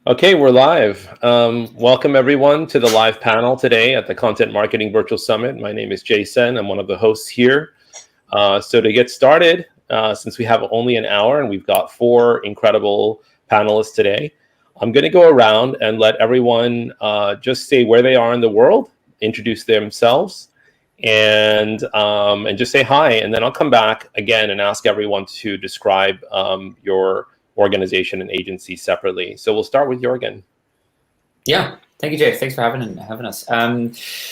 Okay, we're live. Welcome everyone to the live panel today at the Content Marketing Virtual Summit. My name is Jason. I'm one of the hosts here. So to get started, since we have only an hour and we've got four incredible panelists today, I'm going to go around and let everyone just say where they are in the world, introduce themselves, and just say hi. And then I'll come back again and ask everyone to describe your organization and agency separately. So we'll start with Jorgen. Yeah, thank you, Jay. Thanks for having us.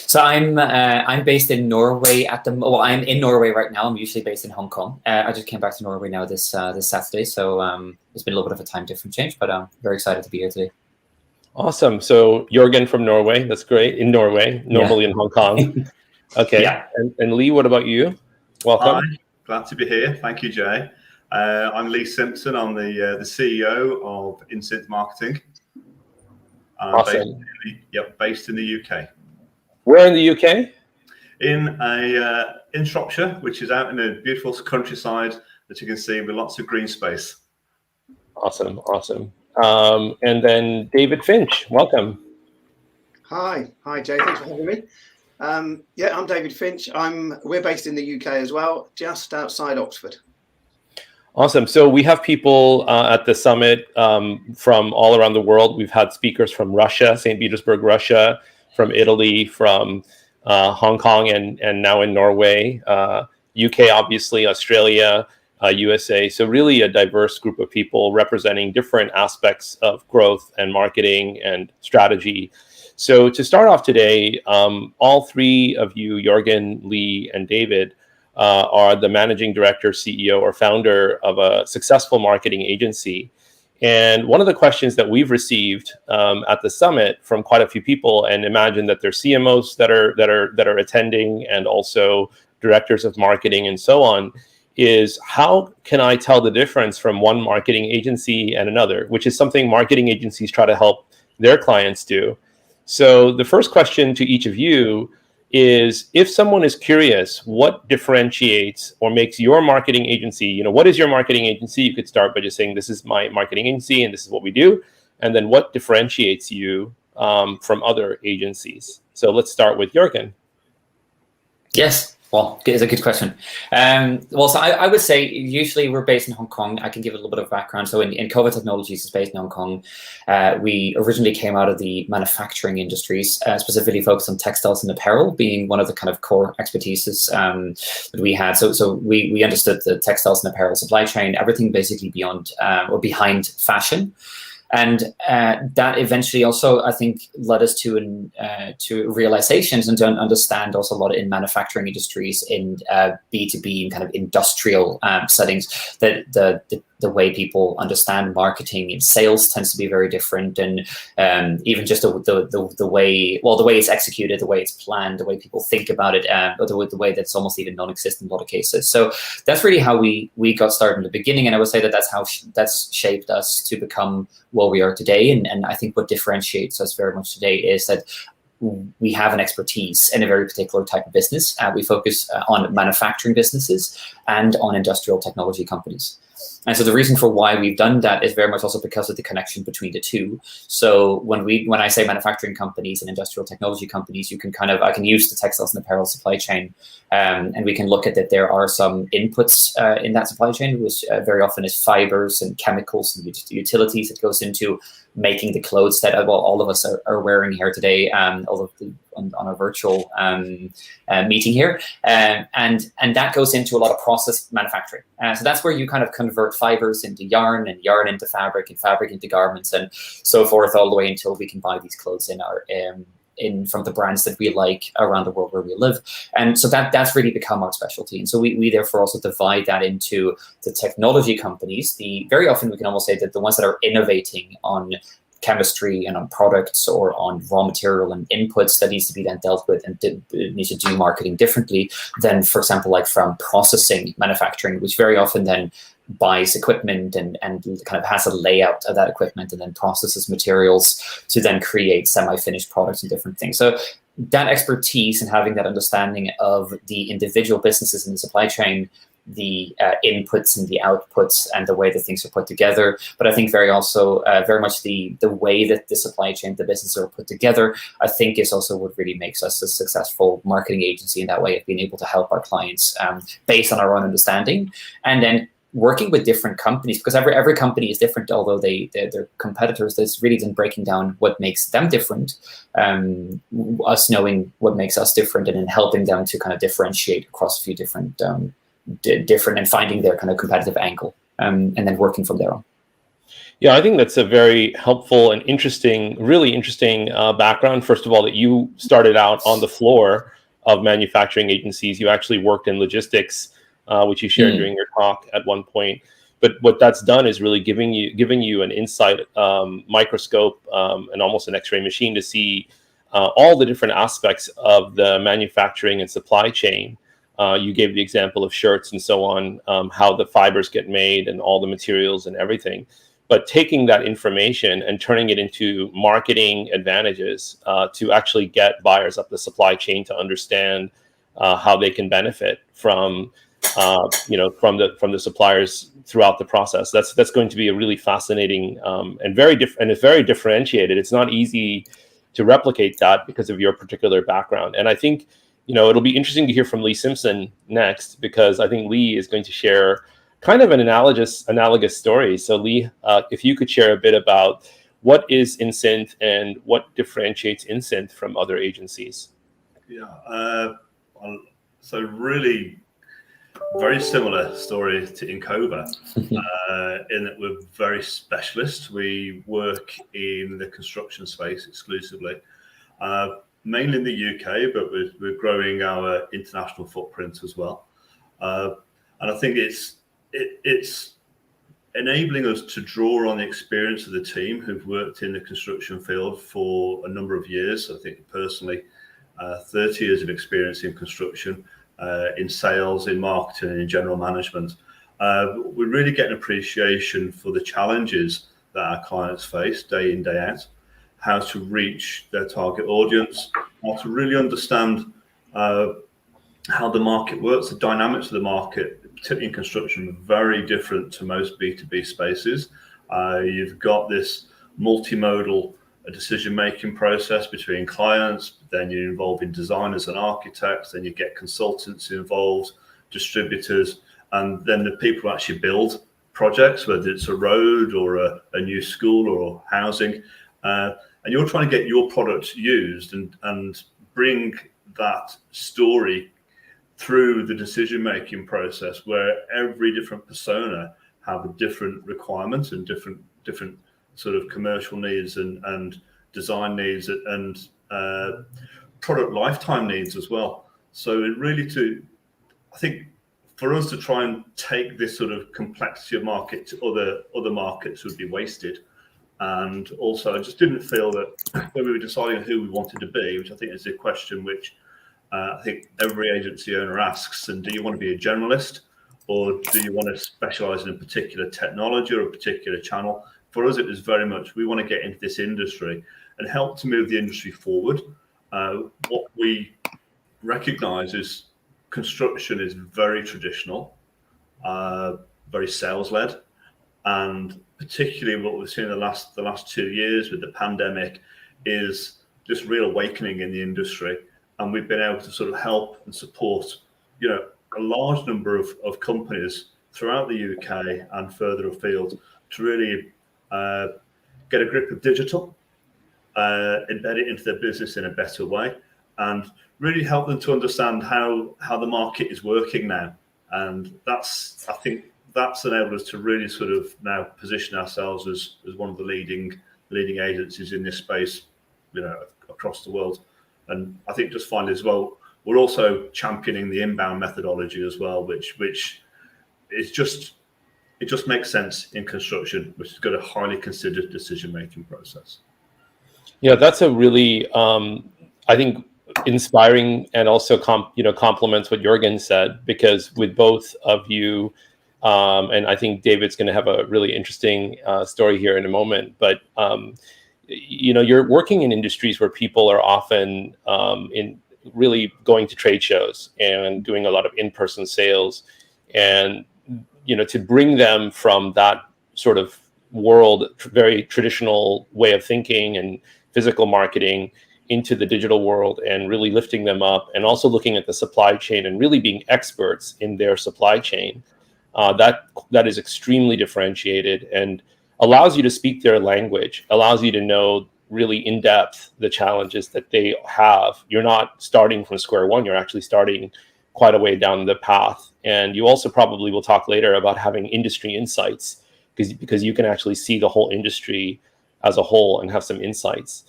So I'm based in Norway I'm in Norway right now. I'm usually based in Hong Kong. I just came back to Norway now this Saturday, so it's been a little bit of a time difference change, but I'm very excited to be here today. Awesome. So Jorgen from Norway. That's great. In Norway, normally in Hong Kong. Okay. Yeah. And Lee, what about you? Welcome. Hi, glad to be here. Thank you, Jay. I'm Lee Simpson. I'm the CEO of Insynth Marketing. Awesome. Based in the UK. Where in the UK? In Shropshire, which is out in a beautiful countryside that you can see with lots of green space. Awesome. And then David Finch, welcome. Hi, Jay. Thanks for having me. I'm David Finch. We're based in the UK as well, just outside Oxford. Awesome. So we have people at the summit from all around the world. We've had speakers from Russia, St. Petersburg, Russia, from Italy, from Hong Kong, and now in Norway, UK, obviously, Australia, USA. So really a diverse group of people representing different aspects of growth and marketing and strategy. So to start off today, all three of you, Jorgen, Lee, and David, are the managing director, CEO, or founder of a successful marketing agency. And one of the questions that we've received at the summit from quite a few people, and imagine that there's CMOs that are attending, and also directors of marketing and so on, is how can I tell the difference from one marketing agency and another, which is something marketing agencies try to help their clients do. So the first question to each of you is, if someone is curious, what differentiates or makes your marketing agency, what is your marketing agency? You could start by just saying, this is my marketing agency and this is what we do. And then what differentiates you from other agencies? So let's start with Jorgen. Yes. Well, it's a good question. So I would say usually we're based in Hong Kong. I can give a little bit of background. So in COVID Technologies is based in Hong Kong. We originally came out of the manufacturing industries, specifically focused on textiles and apparel, being one of the kind of core expertises that we had. So we understood the textiles and apparel supply chain, everything basically beyond or behind fashion. And that eventually also, I think, led us to realizations and to understand also a lot in manufacturing industries, in B2B and kind of industrial settings, that the way people understand marketing and sales tends to be very different, and even just the way it's executed, the way it's planned, the way people think about it, or the way that's almost even non-existent in a lot of cases. So that's really how we got started in the beginning, and I would say that that's shaped us to become what we are today. And I think what differentiates us very much today is that we have an expertise in a very particular type of business. We focus on manufacturing businesses and on industrial technology companies. And so the reason for why we've done that is very much also because of the connection between the two. So when I say manufacturing companies and industrial technology companies, I can use the textiles and apparel supply chain, and we can look at that there are some inputs in that supply chain, which very often is fibers and chemicals and utilities that goes into making the clothes that all of us are wearing here today, on a virtual meeting here, and that goes into a lot of process manufacturing. So that's where you kind of convert fibers into yarn, and yarn into fabric, and fabric into garments, and so forth, all the way until we can buy these clothes from the brands that we like around the world where we live. And so that's really become our specialty. And so we therefore also divide that into the technology companies. Very often we can almost say that the ones that are innovating on chemistry and on products or on raw material and inputs that needs to be then dealt with, and needs to do marketing differently than, for example, like from processing manufacturing, which very often then buys equipment and kind of has a layout of that equipment and then processes materials to then create semi-finished products and different things. So that expertise and having that understanding of the individual businesses in the supply chain the inputs and the outputs and the way that things are put together. But I think very much the way that the supply chain, the business are put together, I think is also what really makes us a successful marketing agency in that way of being able to help our clients based on our own understanding, and then working with different companies, because every company is different, although they're competitors. That's really then breaking down what makes them different, us knowing what makes us different, and then helping them to kind of differentiate across a few different and finding their kind of competitive angle, and then working from there on. Yeah, I think that's a very helpful and really interesting background. First of all, that you started out on the floor of manufacturing agencies. You actually worked in logistics, which you shared during your talk at one point. But what that's done is really giving you an insight, microscope, and almost an X-ray machine to see all the different aspects of the manufacturing and supply chain. You gave the example of shirts and so on, how the fibers get made and all the materials and everything. But taking that information and turning it into marketing advantages to actually get buyers up the supply chain to understand how they can benefit from the suppliers throughout the process. That's going to be a really fascinating and very different, and it's very differentiated. It's not easy to replicate that because of your particular background. And I think it'll be interesting to hear from Lee Simpson next, because I think Lee is going to share kind of an analogous story. So Lee, if you could share a bit about what is InSynth and what differentiates InSynth from other agencies. Yeah, so really very similar story to Incova, in that we're very specialist. We work in the construction space exclusively, mainly in the UK, but we're growing our international footprint as well. And I think it's enabling us to draw on the experience of the team who've worked in the construction field for a number of years. I think personally, 30 years of experience in construction, in sales, in marketing, and in general management. We really get an appreciation for the challenges that our clients face day in, day out, how to reach their target audience, how to really understand how the market works. The dynamics of the market, particularly in construction, are very different to most B2B spaces. You've got this multimodal decision-making process between clients, then you're involved in designers and architects, then you get consultants involved, distributors, and then the people who actually build projects, whether it's a road or a new school or housing. And you're trying to get your product used and bring that story through the decision-making process, where every different persona have a different requirement and different sort of commercial needs and design needs and product lifetime needs as well. So it really I think for us to try and take this sort of complexity of market to other markets would be wasted. And also, I just didn't feel that when we were deciding who we wanted to be, which I think is a question which I think every agency owner asks, and do you want to be a generalist, or do you want to specialize in a particular technology or a particular channel? For us, it was very much, we want to get into this industry and help to move the industry forward. What we recognize is construction is very traditional, very sales-led, and particularly what we've seen in the last 2 years with the pandemic is this real awakening in the industry. And we've been able to sort of help and support, a large number of companies throughout the UK and further afield to really get a grip of digital, embed it into their business in a better way, and really help them to understand how the market is working now. And I think that's enabled us to really sort of now position ourselves as one of the leading agencies in this space, across the world. And I think just finally as well, we're also championing the inbound methodology as well, which is it just makes sense in construction, which has got a highly considered decision-making process. Yeah, that's a really, I think, inspiring, and also complements what Jürgen said, because with both of you, and I think David's going to have a really interesting story here in a moment, but you're working in industries where people are often in really going to trade shows and doing a lot of in-person sales. and to bring them from that sort of world, very traditional way of thinking and physical marketing, into the digital world, and really lifting them up, and also looking at the supply chain and really being experts in their supply chain. That is extremely differentiated and allows you to speak their language, allows you to know really in depth the challenges that they have. You're not starting from square one, you're actually starting quite a way down the path. And you also probably will talk later about having industry insights, because you can actually see the whole industry as a whole and have some insights.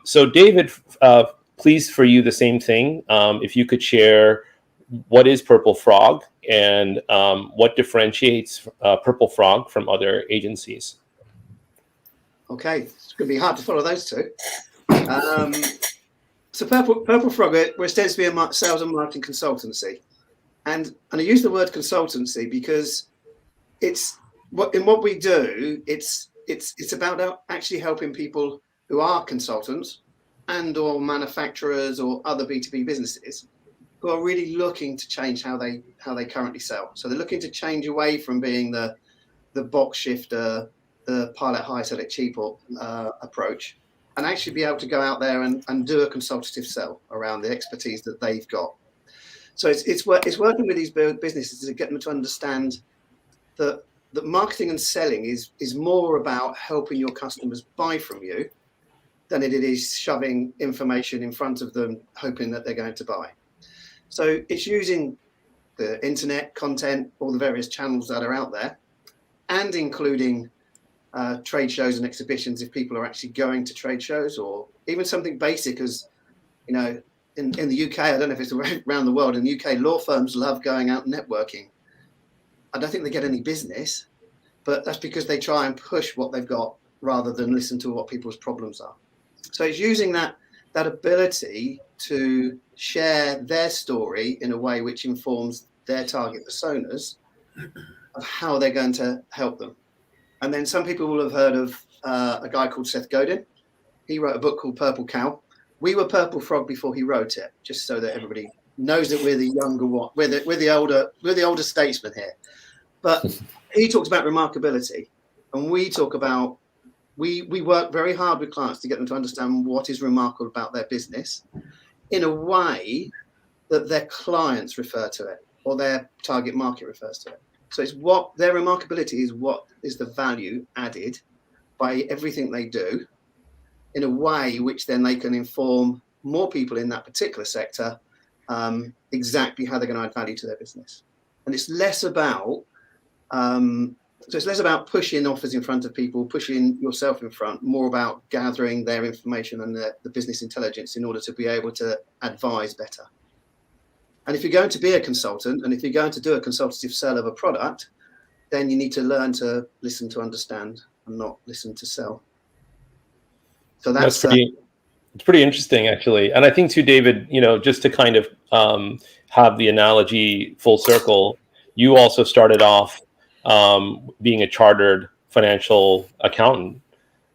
So David, please, for you, the same thing. If you could share what is Purple Frog, and what differentiates Purple Frog from other agencies. Okay, it's going to be hard to follow those two. So Purple Frog, we're ostensibly a sales and marketing consultancy, and I use the word consultancy because it's what we do. It's about actually helping people who are consultants and or manufacturers or other B2B businesses who are really looking to change how they currently sell. So they're looking to change away from being the box shifter, the pilot high, sell it cheap approach, and actually be able to go out there and do a consultative sell around the expertise that they've got. So it's working with these businesses to get them to understand that marketing and selling is more about helping your customers buy from you than it is shoving information in front of them, hoping that they're going to buy. So it's using the internet content, all the various channels that are out there, and including trade shows and exhibitions if people are actually going to trade shows, or even something basic as, in the UK, I don't know if it's around the world, in the UK, law firms love going out and networking. I don't think they get any business, but that's because they try and push what they've got rather than listen to what people's problems are. So it's using that ability to share their story in a way which informs their target personas of how they're going to help them. And then some people will have heard of a guy called Seth Godin. He wrote a book called Purple Cow. We were Purple Frog before he wrote it, just so that everybody knows that we're the younger one. We're the older statesmen here. But he talks about remarkability, and we talk about we work very hard with clients to get them to understand what is remarkable about their business in a way that their clients refer to it, or their target market refers to it. So it's what their remarkability is, what is the value added by everything they do, in a way which then they can inform more people in that particular sector exactly how they're going to add value to their business. And it's less about pushing offers in front of people, pushing yourself in front, more about gathering their information and the business intelligence in order to be able to advise better. And if you're going to be a consultant, and if you're going to do a consultative sell of a product, then you need to learn to listen to understand and not listen to sell. So that's it's pretty interesting, actually. And I think too, David, just to kind of have the analogy full circle, you also started off being a chartered financial accountant.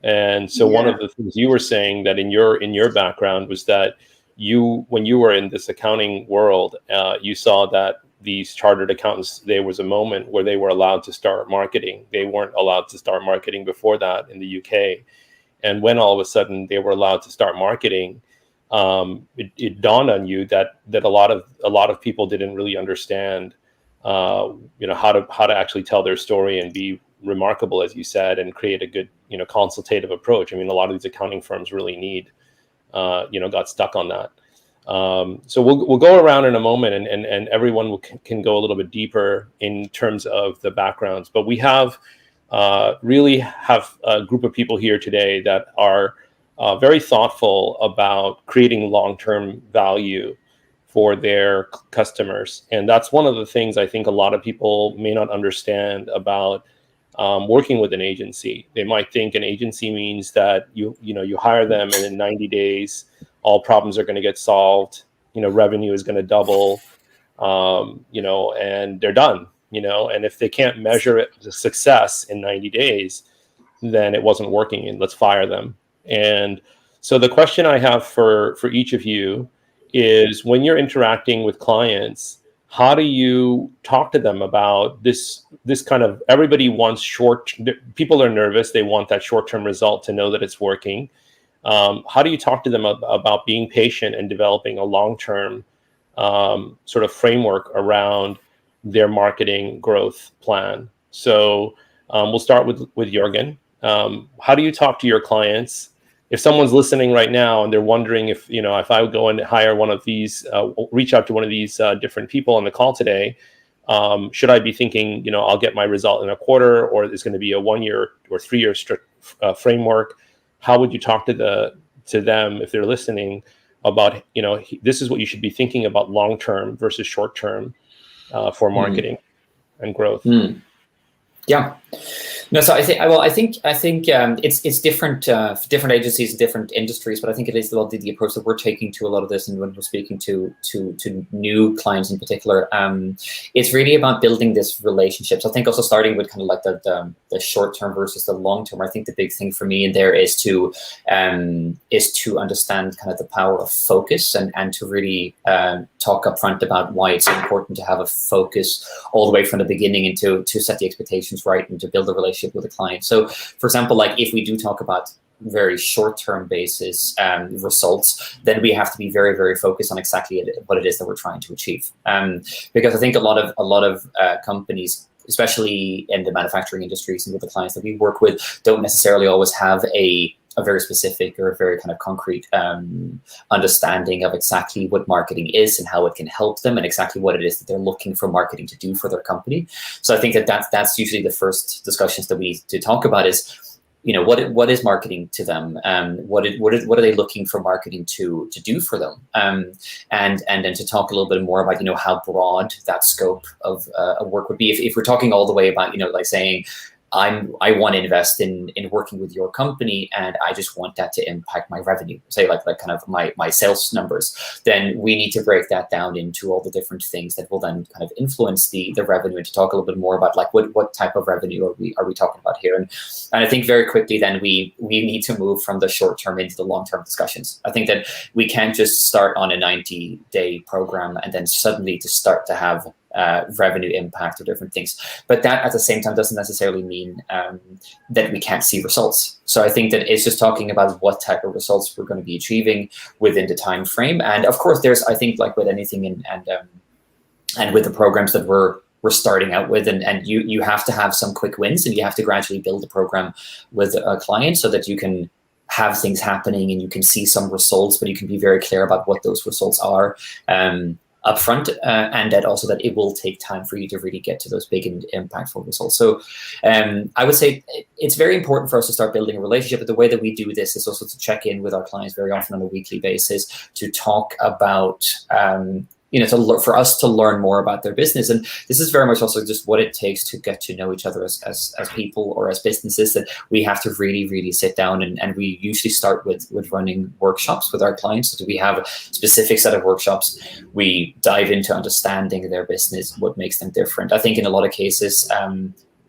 And so one of the things you were saying that in your background was that when you were in this accounting world, you saw that these chartered accountants, there was a moment where they were allowed to start marketing. They weren't allowed to start marketing before that in the UK. And when all of a sudden they were allowed to start marketing, it dawned on you that a lot of people didn't really understand, how to actually tell their story and be remarkable, as you said, and create a good, consultative approach. I mean, a lot of these accounting firms really got stuck on that. So we'll go around in a moment, and everyone can go a little bit deeper in terms of the backgrounds. But we really have a group of people here today that are very thoughtful about creating long-term value for their customers. And that's one of the things I think a lot of people may not understand about working with an agency. They might think an agency means that you hire them, and in 90 days, all problems are going to get solved. Revenue is going to double, and they're done. And if they can't measure the success in 90 days, then it wasn't working, and let's fire them. And so the question I have for each of you is, when you're interacting with clients, how do you talk to them about this kind of, everybody wants people are nervous, they want that short-term result to know that it's working. How do you talk to them about being patient and developing a long-term sort of framework around their marketing growth plan? So we'll start with Jürgen. How do you talk to your clients? If someone's listening right now and they're wondering if I would go and hire one of these, reach out to one of these different people on the call today, should I be thinking, I'll get my result in a quarter, or there's going to be a 1 year or 3 year framework? How would you talk to them if they're listening about, this is what you should be thinking about long-term versus short-term for marketing and growth? Yeah. No, so I think it's different different agencies and different industries, but I think it is the approach that we're taking to a lot of this, and when we're speaking to new clients in particular, it's really about building this relationship. So I think also starting with kind of like the short term versus the long term. I think the big thing for me in there is to understand kind of the power of focus and to really talk upfront about why it's important to have a focus all the way from the beginning and to set the expectations right and to build a relationship with a client. So, for example, like if we do talk about very short-term basis results, then we have to be very, very focused on exactly what it is that we're trying to achieve. Because I think a lot of companies, especially in the manufacturing industries and with the clients that we work with, don't necessarily always have a very specific or a very kind of concrete understanding of exactly what marketing is and how it can help them and exactly what it is that they're looking for marketing to do for their company. So I think that's usually the first discussions that we need to talk about is, what is marketing to them? What are they looking for marketing to do for them? And then to talk a little bit more about, how broad that scope of work would be. If we're talking all the way about, like saying, I want to invest in working with your company, and I just want that to impact my revenue, say like kind of my sales numbers, then we need to break that down into all the different things that will then kind of influence the revenue, and to talk a little bit more about like what type of revenue are we talking about here. And I think very quickly then we need to move from the short term into the long term discussions. I think that we can't just start on a 90-day program and then suddenly to start to have revenue impact or different things. But that at the same time doesn't necessarily mean that we can't see results. So I think that it's just talking about what type of results we're going to be achieving within the time frame. And of course, there's, I think, like with anything and with the programs that we're starting out with, and you have to have some quick wins, and you have to gradually build a program with a client so that you can have things happening and you can see some results, but you can be very clear about what those results are upfront, and that also that it will take time for you to really get to those big and impactful results. So I would say it's very important for us to start building a relationship, but the way that we do this is also to check in with our clients very often on a weekly basis to talk about for us to learn more about their business. And this is very much also just what it takes to get to know each other as people or as businesses, that we have to really, really sit down, and we usually start with running workshops with our clients. So we have a specific set of workshops. We dive into understanding their business, what makes them different. I think in a lot of cases,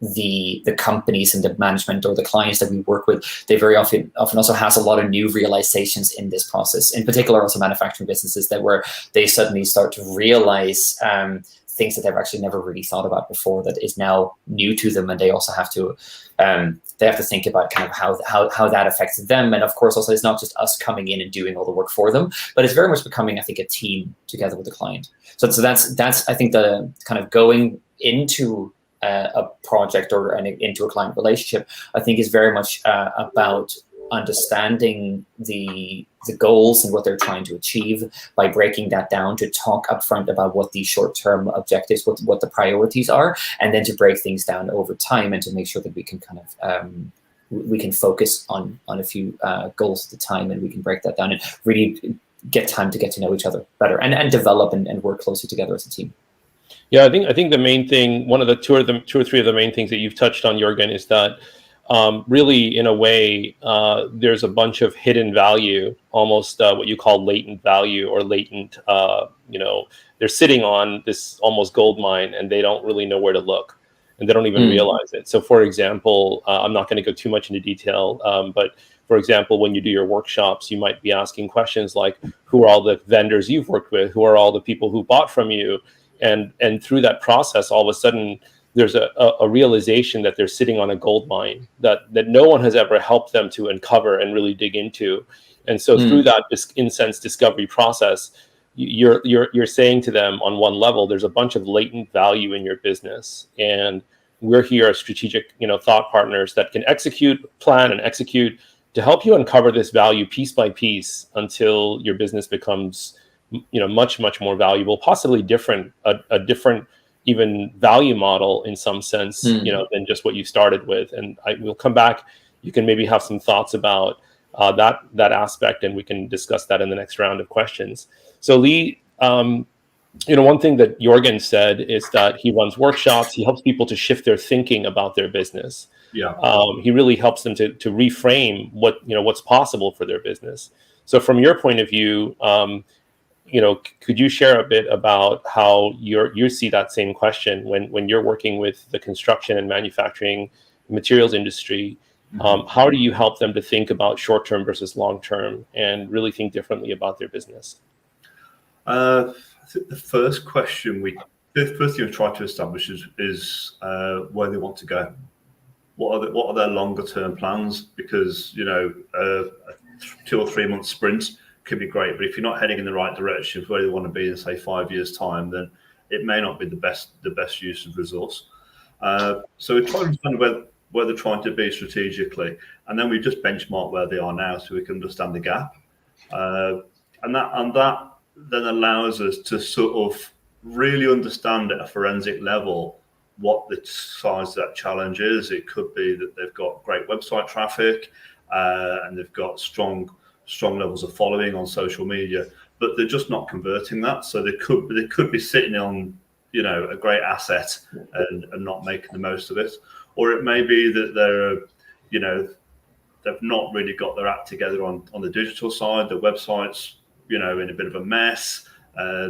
the companies and the management or the clients that we work with, they very often also has a lot of new realizations in this process, in particular also manufacturing businesses, that where they suddenly start to realize things that they've actually never really thought about before that is now new to them, and they also have to think about kind of how that affects them. And of course also it's not just us coming in and doing all the work for them, but it's very much becoming, I think, a team together with the client. So that's I think the kind of going into a project or into a client relationship, I think is very much about understanding the goals and what they're trying to achieve by breaking that down, to talk upfront about what the short-term objectives, what the priorities are, and then to break things down over time and to make sure that we can kind of we can focus on a few goals at a time, and we can break that down and really get time to get to know each other better and develop and work closely together as a team. Yeah, I think the main thing, one of the two or three of the main things that you've touched on, Jürgen, is that really, in a way, there's a bunch of hidden value, almost what you call latent value or latent. They're sitting on this almost gold mine, and they don't really know where to look, and they don't even realize it. So, for example, I'm not going to go too much into detail, but for example, when you do your workshops, you might be asking questions like, who are all the vendors you've worked with? Who are all the people who bought from you? and through that process, all of a sudden there's a realization that they're sitting on a gold mine that no one has ever helped them to uncover and really dig into. And so through that in-sense discovery process, you're saying to them on one level, there's a bunch of latent value in your business, and we're here as strategic, thought partners that can plan and execute to help you uncover this value piece by piece until your business becomes, much, much more valuable, possibly a different even value model in some sense, than just what you started with. And we'll come back. You can maybe have some thoughts about that aspect, and we can discuss that in the next round of questions. So Lee, one thing that Jorgen said is that he runs workshops. He helps people to shift their thinking about their business. Yeah. He really helps them to reframe what's possible for their business. So from your point of view, could you share a bit about how you see that same question when you're working with the construction and manufacturing materials industry? How do you help them to think about short-term versus long-term and really think differently about their business? I think the first thing we try to establish is where they want to go. What are their longer-term plans? Because a 2 or 3 month sprint could be great, but if you're not heading in the right direction of where you want to be in, say, 5 years' time, then it may not be the best use of resource. So we try to understand where they're trying to be strategically, and then we just benchmark where they are now so we can understand the gap, and that then allows us to sort of really understand at a forensic level what the size of that challenge is. It could be that they've got great website traffic and they've got strong levels of following on social media, but they're just not converting that. So they could be sitting on a great asset and not making the most of it. Or it may be that they've not really got their act together on the digital side. The website's in a bit of a mess.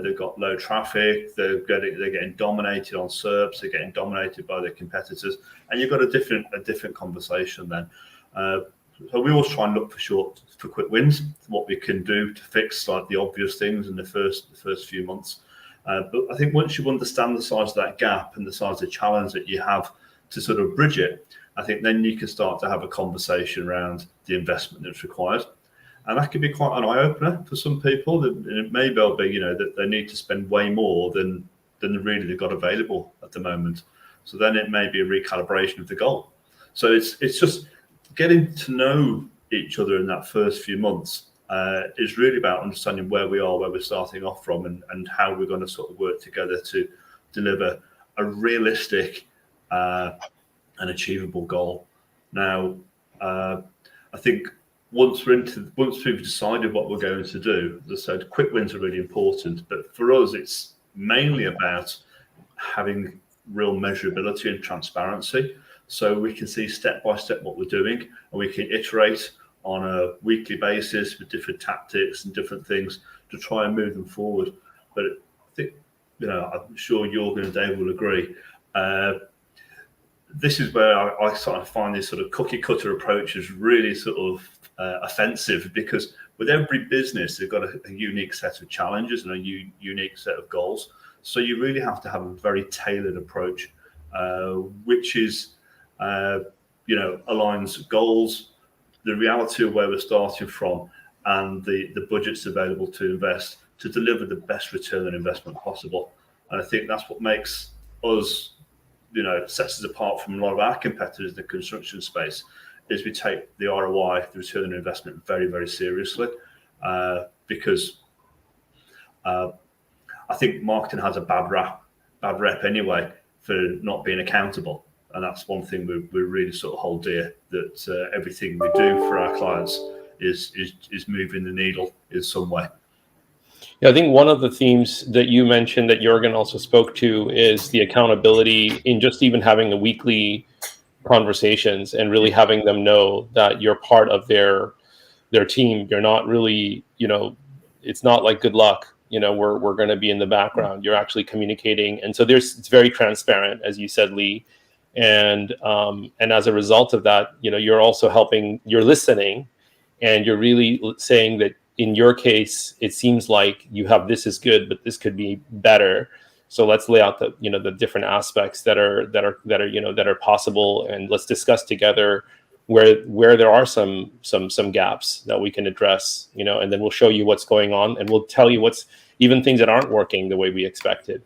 They've got low traffic. They're getting dominated on SERPs. They're getting dominated by their competitors, and you've got a different conversation then. So we always try and look for quick wins, what we can do to fix like the obvious things in the first few months. But I think once you understand the size of that gap and the size of the challenge that you have to sort of bridge it, I think then you can start to have a conversation around the investment that's required. And that can be quite an eye-opener for some people. It may well be, that they need to spend way more than really they've got available at the moment. So then it may be a recalibration of the goal. So it's just getting to know each other in that first few months is really about understanding where we are, where we're starting off from, and how we're going to sort of work together to deliver a realistic and achievable goal. Now, I think once we've decided what we're going to do, as I said, quick wins are really important. But for us, it's mainly about having real measurability and transparency, so we can see step by step what we're doing, and we can iterate on a weekly basis with different tactics and different things to try and move them forward. But I think, I'm sure Jorgen and Dave will agree. This is where I sort of find this sort of cookie cutter approach is really sort of offensive, because with every business, they've got a unique set of challenges and a unique set of goals. So you really have to have a very tailored approach, which is, aligns goals, the reality of where we're starting from, and the budgets available to invest to deliver the best return on investment possible. And I think that's what makes us, sets us apart from a lot of our competitors in the construction space, is we take the ROI, the return on investment, very, very seriously, because I think marketing has a bad rep anyway for not being accountable. And that's one thing we really sort of hold dear, that everything we do for our clients is moving the needle in some way. Yeah, I think one of the themes that you mentioned that Jorgen also spoke to is the accountability in just even having the weekly conversations and really having them know that you're part of their team. You're not really, it's not like good luck. We're going to be in the background. You're actually communicating, and so it's very transparent, as you said, Lee. And as a result of that, you're also helping. You're listening, and you're really saying that in your case, it seems like you have this is good, but this could be better. So let's lay out the different aspects that are possible, and let's discuss together where there are some gaps that we can address, and then we'll show you what's going on, and we'll tell you what's even things that aren't working the way we expected.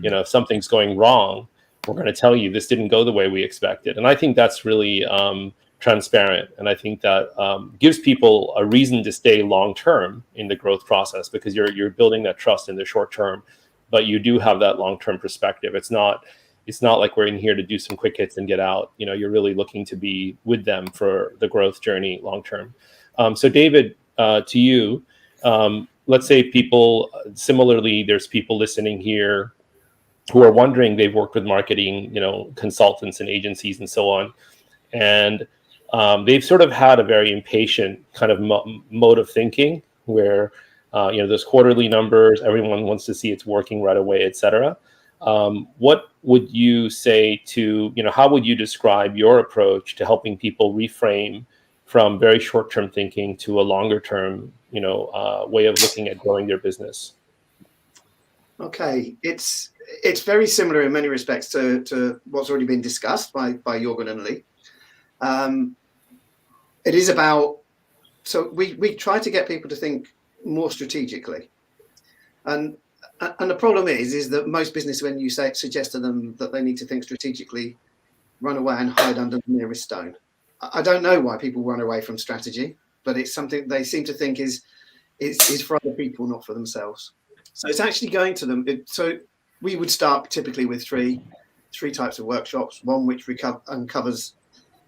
If something's going wrong, we're going to tell you this didn't go the way we expected. And I think that's really transparent, and I think that gives people a reason to stay long term in the growth process, because you're building that trust in the short term, but you do have that long term perspective. It's not like we're in here to do some quick hits and get out. You're really looking to be with them for the growth journey long term. So David, to you, let's say people similarly, there's people listening here who are wondering, they've worked with marketing, consultants and agencies and so on, and they've sort of had a very impatient kind of mode of thinking where there's quarterly numbers, everyone wants to see it's working right away, etc. What would you say to, how would you describe your approach to helping people reframe from very short-term thinking to a longer-term, way of looking at growing their business? Okay, it's very similar in many respects to what's already been discussed by Jorgen and Lee. It is about, so we try to get people to think more strategically, and the problem is that most business, when you suggest to them that they need to think strategically, run away and hide under the nearest stone. I don't know why people run away from strategy, but it's something they seem to think is for other people, not for themselves. So it's actually going to them. So we would start typically with three types of workshops. One which uncovers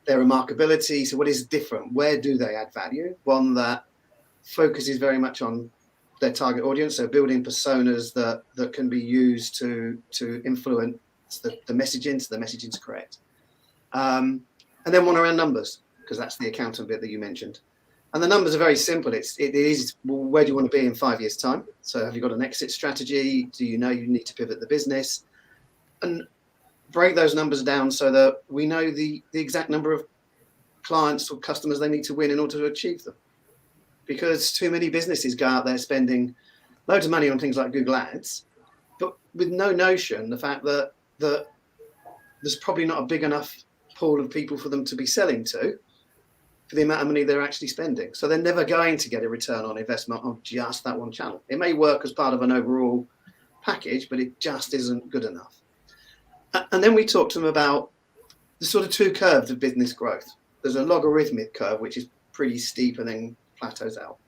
their remarkability. So what is different? Where do they add value? One that focuses very much on their target audience, so building personas that can be used to influence the messaging, so the messaging's correct. And then one around numbers, because that's the accountant bit that you mentioned. And the numbers are very simple. It is, well, where do you want to be in 5 years' time? So have you got an exit strategy? Do you know you need to pivot the business? And break those numbers down so that we know the exact number of clients or customers they need to win in order to achieve them. Because too many businesses go out there spending loads of money on things like Google Ads, but with no notion the fact that there's probably not a big enough pool of people for them to be selling to for the amount of money they're actually spending. So they're never going to get a return on investment on just that one channel. It may work as part of an overall package, but it just isn't good enough. And then we talk to them about the sort of two curves of business growth. There's a logarithmic curve, which is pretty steep and then plateaus out.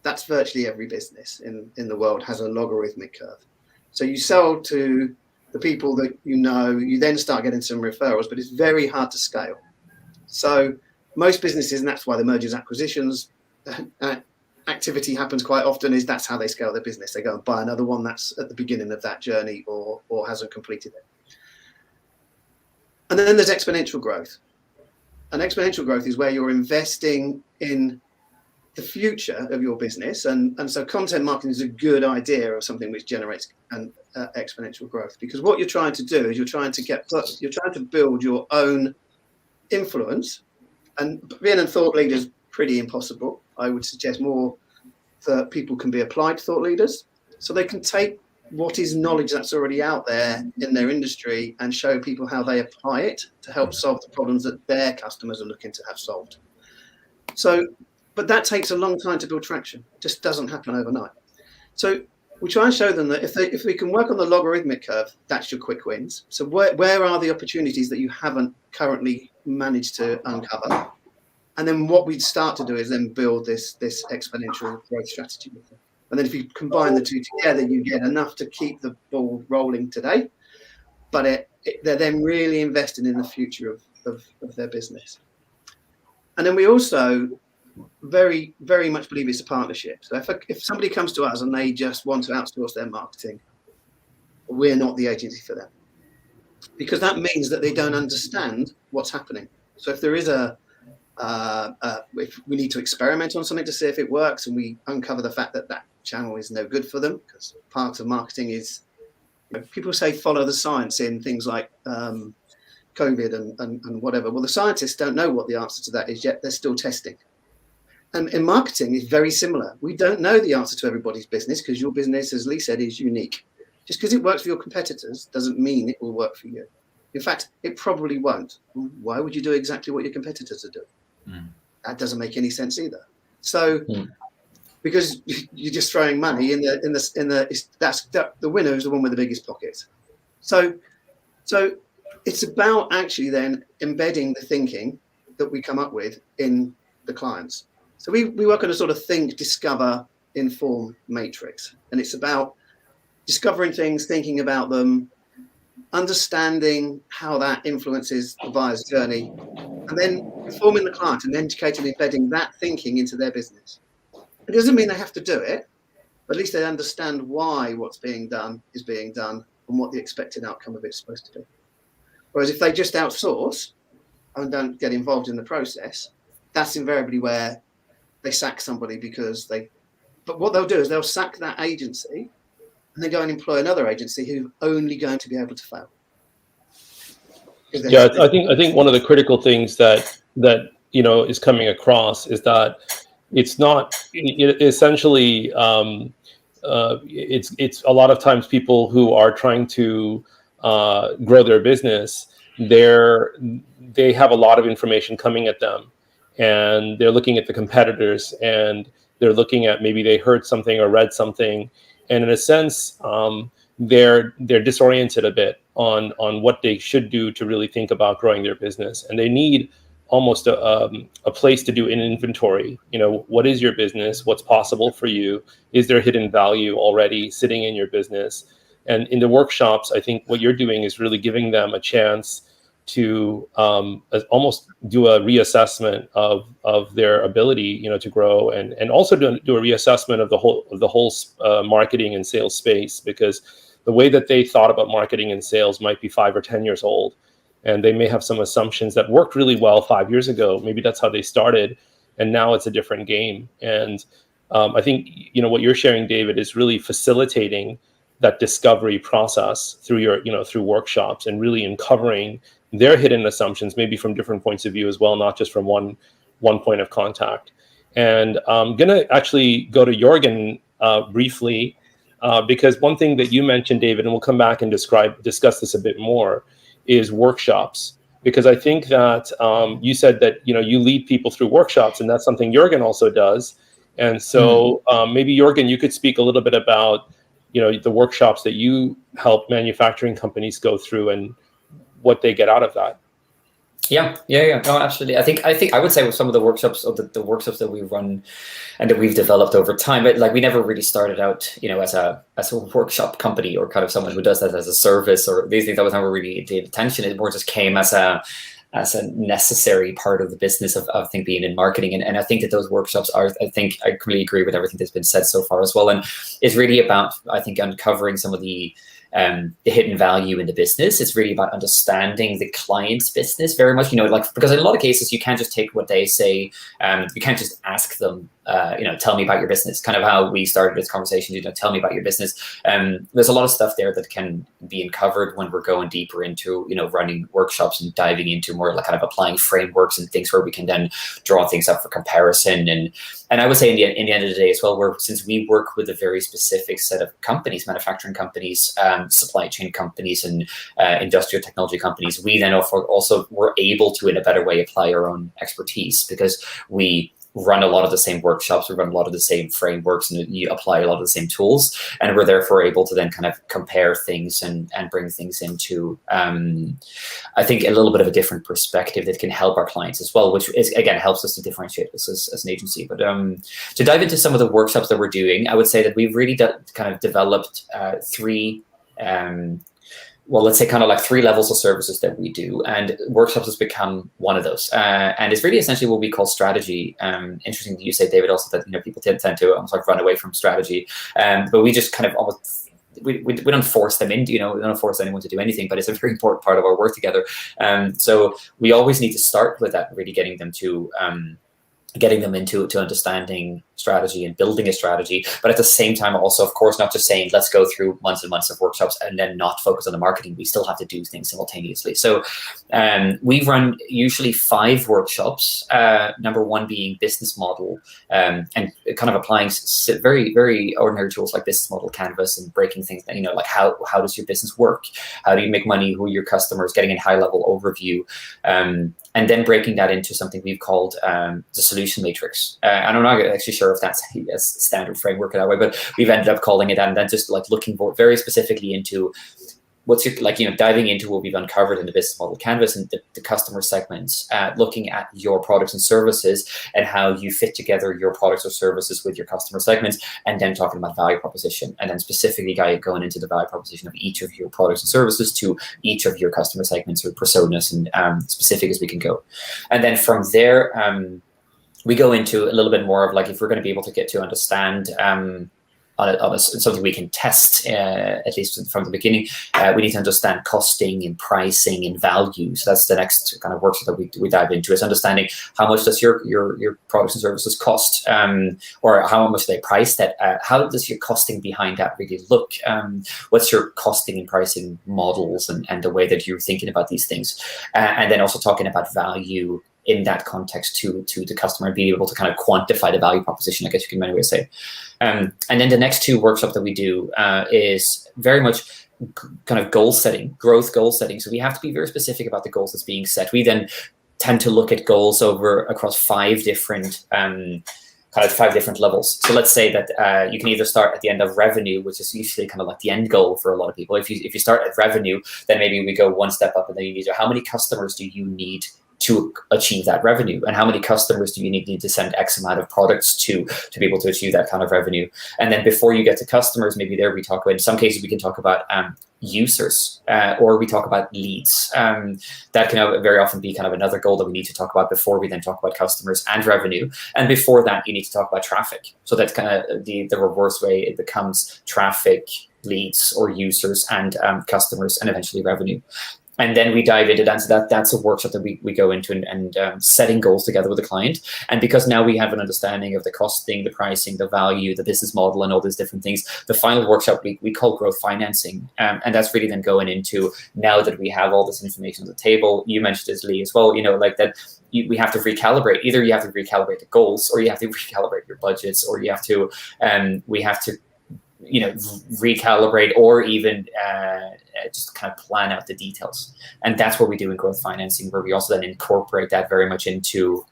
That's virtually every business in the world has a logarithmic curve. So you sell to the people that you then start getting some referrals, but it's very hard to scale. So most businesses, and that's why the mergers, acquisitions activity happens quite often, is that's how they scale their business. They go and buy another one that's at the beginning of that journey or hasn't completed it. And then there's exponential growth. And exponential growth is where you're investing in the future of your business, and so content marketing is a good idea of something which generates an exponential growth, because what you're trying to do is you're trying to build your own influence, and being a thought leader is pretty impossible. I would suggest more that people can be applied thought leaders, so they can take what is knowledge that's already out there in their industry and show people how they apply it to help solve the problems that their customers are looking to have solved. But that takes a long time to build traction. It just doesn't happen overnight. So we try and show them that if we can work on the logarithmic curve, that's your quick wins. So where are the opportunities that you haven't currently managed to uncover? And then what we'd start to do is then build this exponential growth strategy with them. And then if you combine the two together, you get enough to keep the ball rolling today, but they're then really investing in the future of their business. And then we also very, very much believe it's a partnership. So if somebody comes to us and they just want to outsource their marketing, we're not the agency for them, because that means that they don't understand what's happening. So if there is if we need to experiment on something to see if it works, and we uncover the fact that channel is no good for them, because part of marketing is, people say follow the science in things like COVID and whatever. Well, the scientists don't know what the answer to that is yet. They're still testing. And in marketing, it's very similar. We don't know the answer to everybody's business, because your business, as Lee said, is unique. Just because it works for your competitors doesn't mean it will work for you. In fact, it probably won't. Why would you do exactly what your competitors are doing? That doesn't make any sense either. So, because you're just throwing money the winner is the one with the biggest pockets. So it's about actually then embedding the thinking that we come up with in the clients. So we work on a sort of think, discover, inform matrix, and it's about discovering things, thinking about them, understanding how that influences the buyer's journey, and then informing the client and educating and embedding that thinking into their business. It doesn't mean they have to do it, but at least they understand why what's being done is being done and what the expected outcome of it's supposed to be. Whereas if they just outsource and don't get involved in the process, that's invariably where they sack somebody but what they'll do is they'll sack that agency and then go and employ another agency who's only going to be able to fail. Yeah, I think one of the critical things that is coming across is that it's not essentially it's a lot of times people who are trying to grow their business, they have a lot of information coming at them, and they're looking at the competitors, and they're looking at, maybe they heard something or read something, and in a sense they're disoriented a bit on what they should do to really think about growing their business, and they need almost a place to do an inventory. What is your business? What's possible for you? Is there hidden value already sitting in your business? And in the workshops, I think what you're doing is really giving them a chance to almost do a reassessment of their ability, to grow, and also do a reassessment of the whole marketing and sales space, because the way that they thought about marketing and sales might be 5 or 10 years old, and they may have some assumptions that worked really well 5 years ago. Maybe that's how they started, and now it's a different game. And I think what you're sharing, David, is really facilitating that discovery process through through workshops, and really uncovering their hidden assumptions, maybe from different points of view as well, not just from one point of contact. And I'm gonna actually go to Jorgen briefly, because one thing that you mentioned, David, and we'll come back and discuss this a bit more, is workshops. Because I think that you said that you lead people through workshops, and that's something Jorgen also does. And so maybe Jorgen, you could speak a little bit about the workshops that you help manufacturing companies go through and what they get out of that. Yeah. No, absolutely. I think I would say with some of the workshops, or the workshops that we run and that we've developed over time, but we never really started out, as a workshop company, or kind of someone who does that as a service, or these things. That was never really the intention. It more just came as a necessary part of the business of being in marketing. And I think that those workshops I completely agree with everything that's been said so far as well. And it's really about, I think, uncovering some of the hidden value in the business. It's really about understanding the client's business very much, because in a lot of cases you can't just take what they say. You can't just ask them, tell me about your business, kind of how we started this conversation, tell me about your business. There's a lot of stuff there that can be uncovered when we're going deeper into, running workshops and diving into more kind of applying frameworks and things where we can then draw things up for comparison. And I would say in the end of the day as well, since we work with a very specific set of companies, manufacturing companies, supply chain companies, and industrial technology companies, we then also were able to, in a better way, apply our own expertise, because we run a lot of the same workshops, we run a lot of the same frameworks, and you apply a lot of the same tools, and we're therefore able to then kind of compare things and bring things into, I think, a little bit of a different perspective that can help our clients as well, which is, again, helps us to differentiate us as an agency. But to dive into some of the workshops that we're doing, I would say that we've really kind of developed three let's say kind of like 3 levels of services that we do, and workshops has become one of those. And it's really essentially what we call strategy. Interesting that you say, David, also that people tend to almost run away from strategy, but we just kind of almost we don't force them into, we don't force anyone to do anything, but it's a very important part of our work together. So we always need to start with that, really getting them to getting them into understanding strategy and building a strategy, but at the same time also, of course, not just saying let's go through months and months of workshops and then not focus on the marketing. We still have to do things simultaneously. So we run usually 5 workshops, number 1 being business model, and kind of applying very, very ordinary tools like business model canvas and breaking things down, like how does your business work? How do you make money? Who are your customers? Getting a high level overview. And then breaking that into something we've called the solution matrix. And I'm not actually sure if that's a standard framework that way, but we've ended up calling it that. And then just like looking very specifically into what's your, diving into what we've uncovered in the business model canvas and the customer segments, looking at your products and services and how you fit together your products or services with your customer segments, and then talking about value proposition, and then specifically going into the value proposition of each of your products and services to each of your customer segments or personas, and specific as we can go. And then from there, we go into a little bit more of like, if we're going to be able to get to understand something we can test, at least from the beginning, we need to understand costing and pricing and value. So that's the next kind of workshop that we dive into, is understanding how much does your products and services cost, or how much they price that. How does your costing behind that really look? What's your costing and pricing models and the way that you're thinking about these things? And then also talking about value in that context to the customer, and being able to kind of quantify the value proposition, I guess you can many ways say. And then the next 2 workshops that we do is very much kind of goal setting, growth goal setting. So we have to be very specific about the goals that's being set. We then tend to look at goals across 5 different kind of 5 different levels. So let's say that you can either start at the end of revenue, which is usually kind of like the end goal for a lot of people. If you start at revenue, then maybe we go 1 step up, and then you need to, how many customers do you need to achieve that revenue, and how many customers do you need to send X amount of products to be able to achieve that kind of revenue? And then before you get to customers, maybe there we talk about, in some cases we can talk about users, or we talk about leads. That can very often be kind of another goal that we need to talk about before we then talk about customers and revenue. And before that, you need to talk about traffic. So that's kind of the reverse way. It becomes traffic, leads, or users, and customers, and eventually revenue. And then we dive into that. So that's a workshop that we go into and setting goals together with the client. And because now we have an understanding of the costing, the pricing, the value, the business model, and all these different things, the final workshop we call growth financing. And that's really then going into, now that we have all this information on the table, you mentioned this, Lee, as well, like that we have to recalibrate. Either you have to recalibrate the goals, or you have to recalibrate your budgets, or you have to, we have to, recalibrate, or even just kind of plan out the details. And that's what we do in growth financing, where we also then incorporate that very much into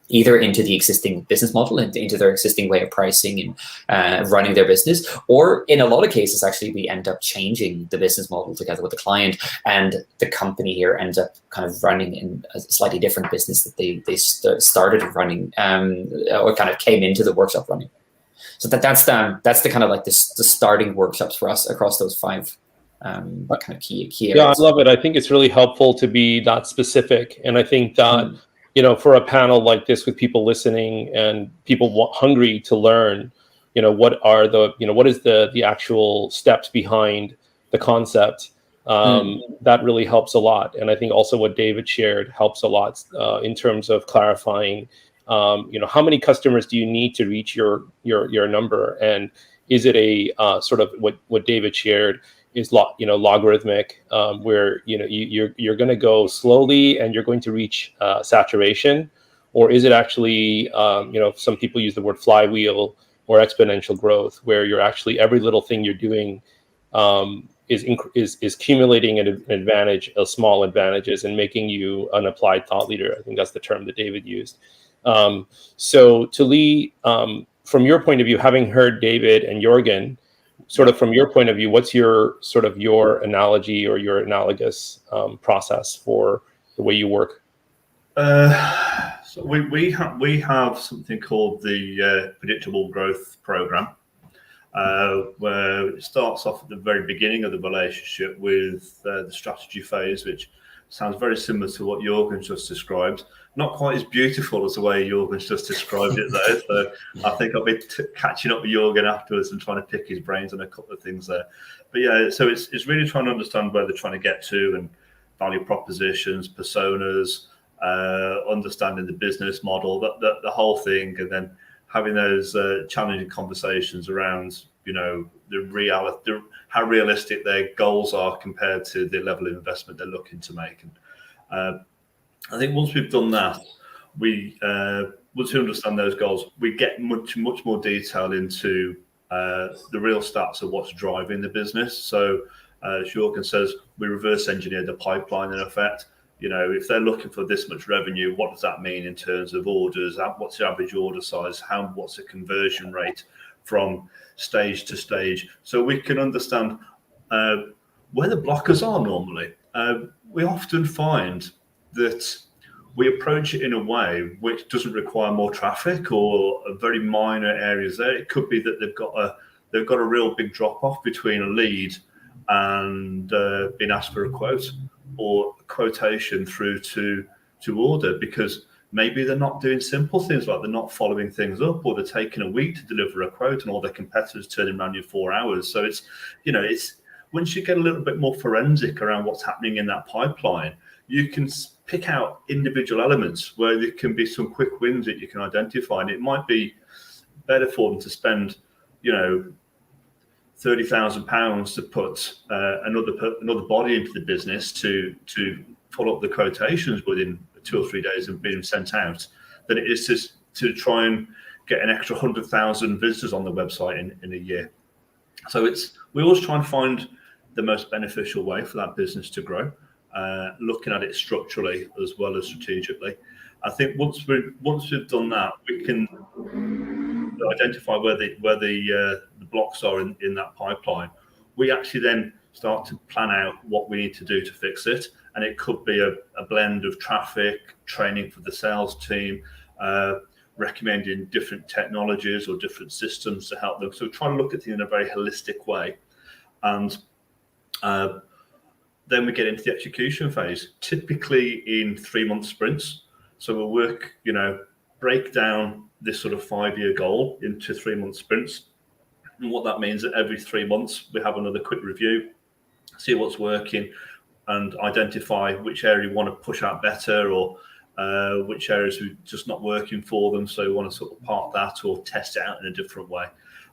either into the existing business model, into their existing way of pricing and running their business, or in a lot of cases, actually, we end up changing the business model together with the client, and the company here ends up kind of running in a slightly different business that they started running, or kind of came into the workshop running. So that's the kind of like the starting workshops for us across those 5 kind of key areas. Yeah, I love it. I think it's really helpful to be that specific. And I think that, for a panel like this with people listening and people hungry to learn, what are what is the actual steps behind the concept, that really helps a lot. And I think also what David shared helps a lot in terms of clarifying, how many customers do you need to reach your number? And is it a sort of what David shared is logarithmic, where you're going to go slowly and you're going to reach saturation, or is it actually some people use the word flywheel or exponential growth, where you're actually every little thing you're doing is accumulating an advantage, small advantages, and making you an applied thought leader. I think that's the term that David used. So to Lee, from your point of view, having heard David and Jorgen, sort of from your point of view, what's your analogy or your analogous process for the way you work? So we have something called the Predictable Growth Program, where it starts off at the very beginning of the relationship with the strategy phase, which sounds very similar to what Jorgen's just described. Not quite as beautiful as the way Jorgen's just described it, though. So I think I'll be catching up with Jorgen afterwards and trying to pick his brains on a couple of things there. But yeah, so it's really trying to understand where they're trying to get to, and value propositions, personas, understanding the business model, the whole thing, and then having those challenging conversations around, the reality, how realistic their goals are compared to the level of investment they're looking to make. And I think once we've done that, once we understand those goals, we get much more detail into the real stats of what's driving the business. So as Jürgen says, we reverse engineer the pipeline in effect. If they're looking for this much revenue, what does that mean in terms of orders? What's the average order size? What's the conversion rate from stage to stage? So we can understand where the blockers are normally. We often find that we approach it in a way which doesn't require more traffic or very minor areas there. It could be that they've got a real big drop off between a lead and being asked for a quote, or a quotation through to order, because maybe they're not doing simple things like they're not following things up, or they're taking a week to deliver a quote and all their competitors turning around in 4 hours. So it's once you get a little bit more forensic around what's happening in that pipeline, you can pick out individual elements where there can be some quick wins that you can identify. And it might be better for them to spend, £30,000 to put another body into the business to follow up the quotations within 2 or 3 days of being sent out, than it is to try and get an extra 100,000 visitors on the website in a year. So we always try and find the most beneficial way for that business to grow, looking at it structurally as well as strategically. I think once we've done that, we can identify where the blocks are in that pipeline. We actually then start to plan out what we need to do to fix it, and it could be a blend of traffic, training for the sales team, recommending different technologies or different systems to help them. So try to look at things in a very holistic way, and then we get into the execution phase, typically in 3-month sprints. So we'll work, break down this sort of 5-year goal into 3-month sprints. And what that means is that every 3 months, we have another quick review, see what's working, and identify which area we want to push out better, or which areas are just not working for them. So we want to sort of park that or test it out in a different way.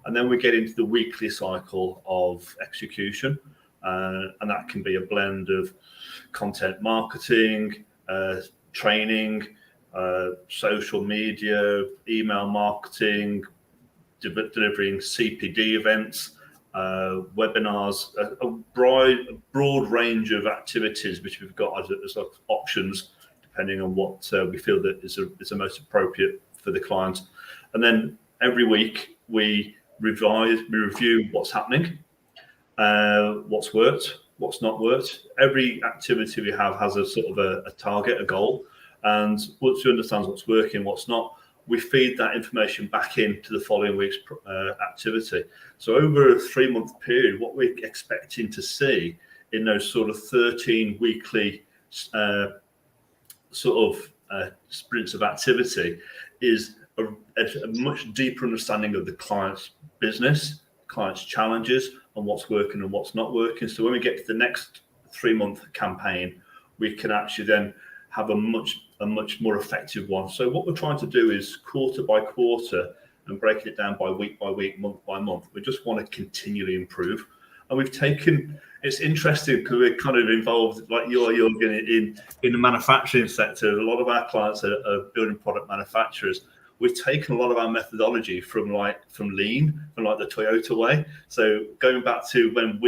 And then we get into the weekly cycle of execution. And that can be a blend of content marketing, training, social media, email marketing, delivering CPD events, webinars, a broad range of activities which we've got as options, depending on what we feel that is the most appropriate for the client. And then every week we review what's happening, what's worked, what's not worked. Every activity we have has a sort of a target, a goal. And once we understand what's working, what's not, we feed that information back into the following week's activity. So over a 3-month period, what we're expecting to see in those sort of 13 weekly sprints of activity is a much deeper understanding of the client's business, client's challenges, and what's working and what's not working. So when we get to the next 3-month campaign, we can actually then have a much more effective one. So what we're trying to do is quarter by quarter and breaking it down by week, month by month. We just want to continually improve. And we've taken, it's interesting because we're kind of involved, like you're in the manufacturing sector. A lot of our clients are building product manufacturers. We've taken a lot of our methodology from lean, from like the Toyota way. So going back to when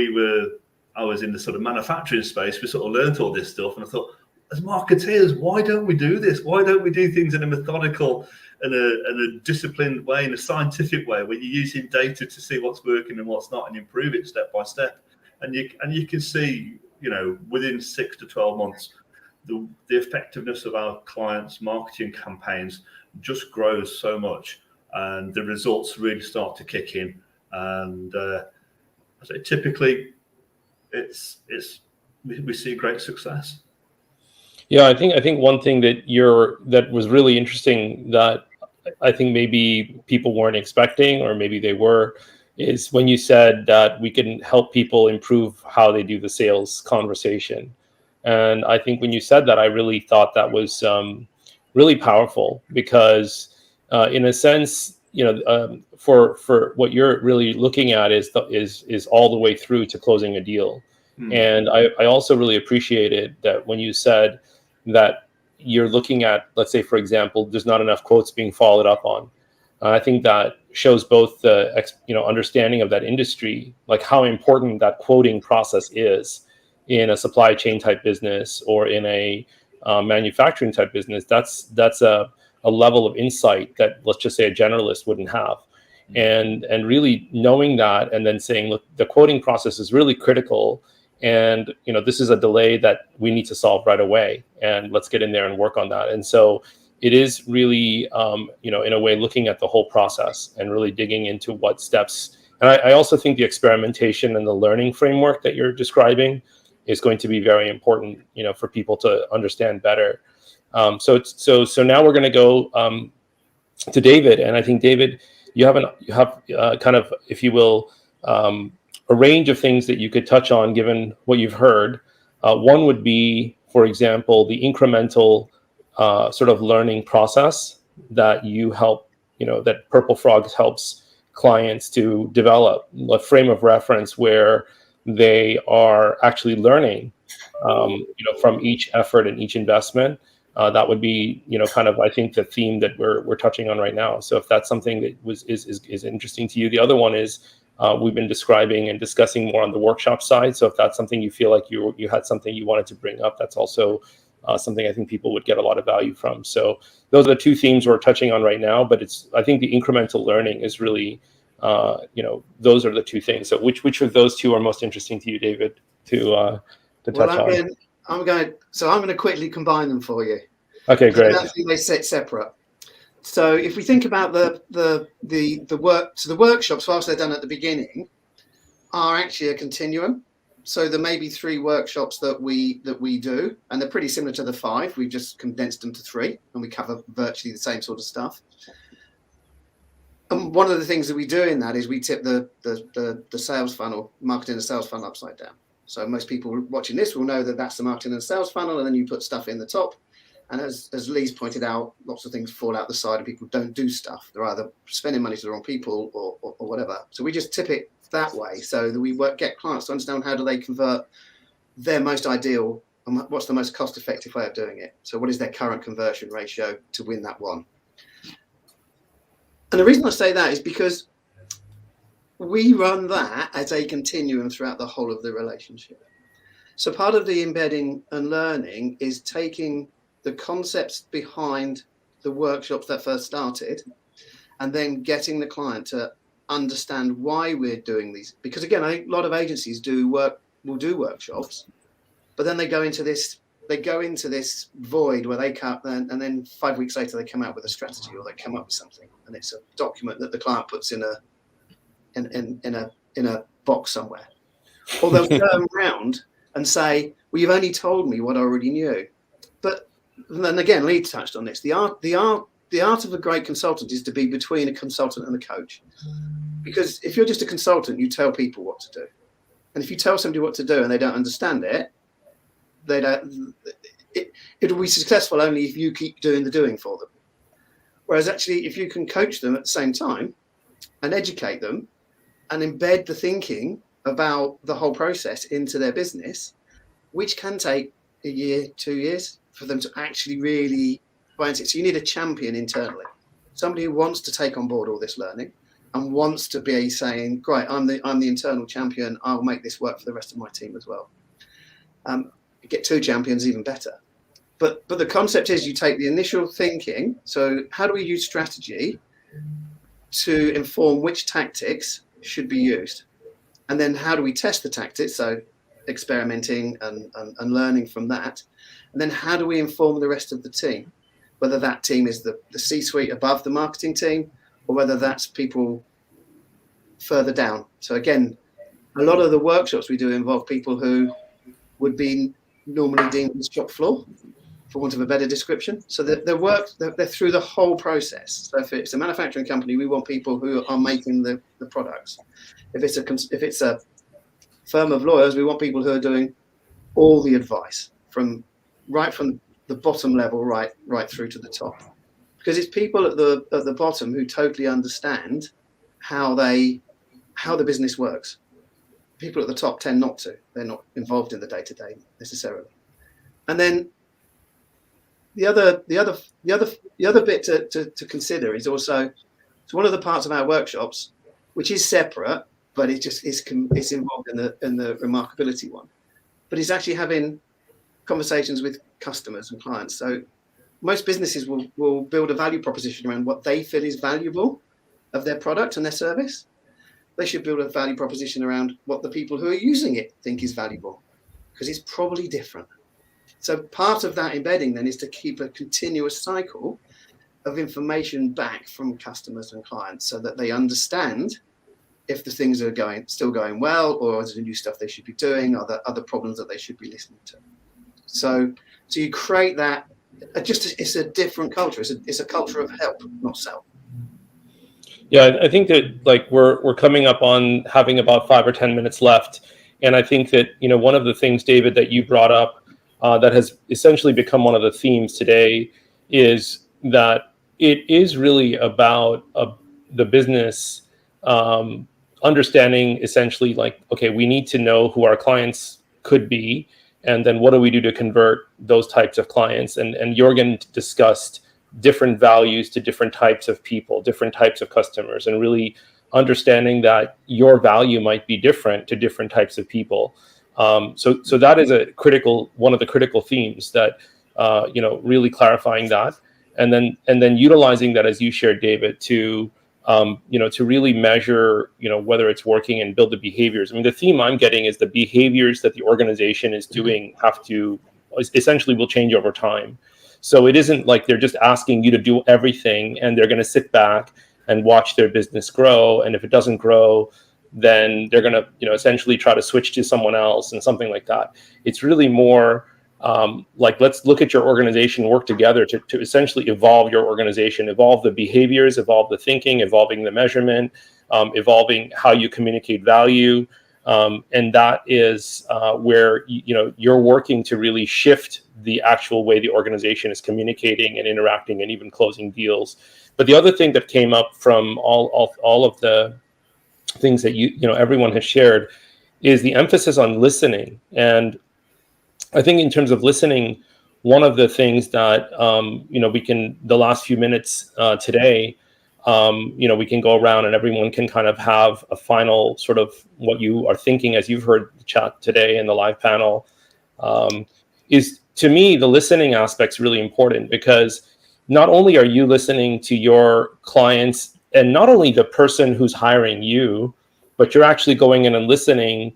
I was in the sort of manufacturing space, we sort of learned all this stuff. And I thought, as marketeers, why don't we do this? Why don't we do things in a methodical and a disciplined way, in a scientific way, where you're using data to see what's working and what's not and improve it step by step? And you can see, within 6 to 12 months, the effectiveness of our clients' marketing campaigns just grows so much, and the results really start to kick in. And I say typically, we see great success. Yeah, I think one thing that was really interesting that I think maybe people weren't expecting, or maybe they were, is when you said that we can help people improve how they do the sales conversation. And I think when you said that, I really thought that was really powerful, because in a sense, for what you're really looking at is all the way through to closing a deal. And I also really appreciated that when you said that you're looking at, let's say, for example, there's not enough quotes being followed up on. I think that shows both the understanding of that industry, like how important that quoting process is in a supply chain type business or in a manufacturing type business. That's a level of insight that, let's just say, a generalist wouldn't have. And really knowing that, and then saying, look, the quoting process is really critical, and this is a delay that we need to solve right away, and let's get in there and work on that. And so it is really in a way looking at the whole process and really digging into what steps. And I also think the experimentation and the learning framework that you're describing is going to be very important, for people to understand better. So now we're going to go to David, and I think, David, you have kind of, if you will, a range of things that you could touch on given what you've heard. One would be, for example, the incremental sort of learning process that you help, that Purple Frog helps clients to develop a frame of reference where they are actually learning, from each effort and each investment. That would be, kind of, I think, the theme that we're touching on right now. So if that's something that is interesting to you. The other one is we've been describing and discussing more on the workshop side. So if that's something you feel like you had something you wanted to bring up, that's also something I think people would get a lot of value from. So those are the two themes we're touching on right now. But I think the incremental learning is really, those are the two things. So which of those two are most interesting to you, David, to touch on? I'm going to quickly combine them for you. Okay, great. I think they sit separate. So if we think about the workshops, whilst they're done at the beginning, are actually a continuum. So there may be 3 workshops that we do, and they're pretty similar to the 5. We've just condensed them to 3, and we cover virtually the same sort of stuff. And one of the things that we do in that is we tip the sales funnel, marketing and sales funnel, upside down. So most people watching this will know that that's the marketing and sales funnel, and then you put stuff in the top. And as Lee's pointed out, lots of things fall out the side and people don't do stuff. They're either spending money to the wrong people or whatever. So we just tip it that way so that we get clients to understand how do they convert their most ideal and what's the most cost-effective way of doing it. So what is their current conversion ratio to win that one? And the reason I say that is because we run that as a continuum throughout the whole of the relationship. So part of the embedding and learning is taking the concepts behind the workshops that first started and then getting the client to understand why we're doing these. Because again, a lot of agencies will do workshops, but then they go into this void where they cut, and then 5 weeks later they come out with a strategy or they come up with something, and it's a document that the client puts in a box somewhere. Or they'll go around and say, well, you've only told me what I already knew. But then again, Lee touched on this. The art of a great consultant is to be between a consultant and a coach. Because if you're just a consultant, you tell people what to do. And if you tell somebody what to do and they don't understand it, it'll be successful only if you keep doing the doing for them. Whereas actually, if you can coach them at the same time and educate them and embed the thinking about the whole process into their business, which can take a year, 2 years for them to actually really buy into it. So you need a champion internally, somebody who wants to take on board all this learning and wants to be saying, great, I'm the internal champion. I'll make this work for the rest of my team as well. Get 2 champions, even better. But the concept is you take the initial thinking. So how do we use strategy to inform which tactics should be used? And then how do we test the tactics? So experimenting and learning from that. And then how do we inform the rest of the team? Whether that team is the C-suite above the marketing team or whether that's people further down. So again, a lot of the workshops we do involve people who would be normally deemed as shop floor, for want of a better description. So they're through the whole process. So if it's a manufacturing company, we want people who are making the products. If it's a firm of lawyers, we want people who are doing all the advice right from the bottom level right through to the top, because it's people at the bottom who totally understand how the business works. People at the top tend not to. They're not involved in the day-to-day necessarily. And then the other bit to consider is also, it's one of the parts of our workshops which is separate, but it's involved in the remarkability one. But it's actually having conversations with customers and clients. So most businesses will build a value proposition around what they feel is valuable of their product and their service. They should build a value proposition around what the people who are using it think is valuable, because it's probably different. So part of that embedding then is to keep a continuous cycle of information back from customers and clients so that they understand if the things are still going well, or is there new stuff they should be doing, are there other problems that they should be listening to. So you create that. It's a different culture. It's a culture of help, not sell. Yeah, I think that like we're coming up on having about 5 or 10 minutes left, and I think that one of the things, David, that you brought up that has essentially become one of the themes today is that it is really about the business understanding essentially like, okay, we need to know who our clients could be, and then what do we do to convert those types of clients? And Jorgen discussed different values to different types of people, different types of customers, and really understanding that your value might be different to different types of people. So that is one of the critical themes that really clarifying that, and then utilizing that, as you shared, David, to really measure whether it's working and build the behaviors. I mean, the theme I'm getting is the behaviors that the organization is doing essentially will change over time. So it isn't like they're just asking you to do everything and they're going to sit back and watch their business grow. And if it doesn't grow, then they're going to, essentially try to switch to someone else and something like that. It's really more like, let's look at your organization, work together to essentially evolve your organization, evolve the behaviors, evolve the thinking, evolving the measurement, evolving how you communicate value. And that is where, you're working to really shift the actual way the organization is communicating and interacting and even closing deals. But the other thing that came up from all of the things that everyone has shared is the emphasis on listening. And I think in terms of listening, one of the things that we can, the last few minutes today, we can go around and everyone can kind of have a final sort of what you are thinking as you've heard the chat today in the live panel. Is, to me, the listening aspect's really important, because not only are you listening to your clients and not only the person who's hiring you, but you're actually going in and listening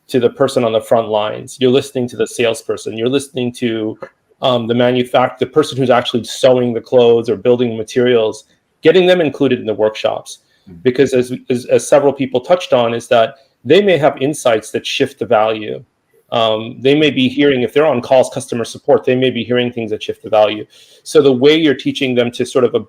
to the person on the front lines. You're listening to the salesperson. You're listening to the person who's actually sewing the clothes or building materials, getting them included in the workshops. Because as several people touched on, is that they may have insights that shift the value. They may be hearing, if they're on calls, customer support, they may be hearing things that shift the value. So the way you're teaching them to sort of,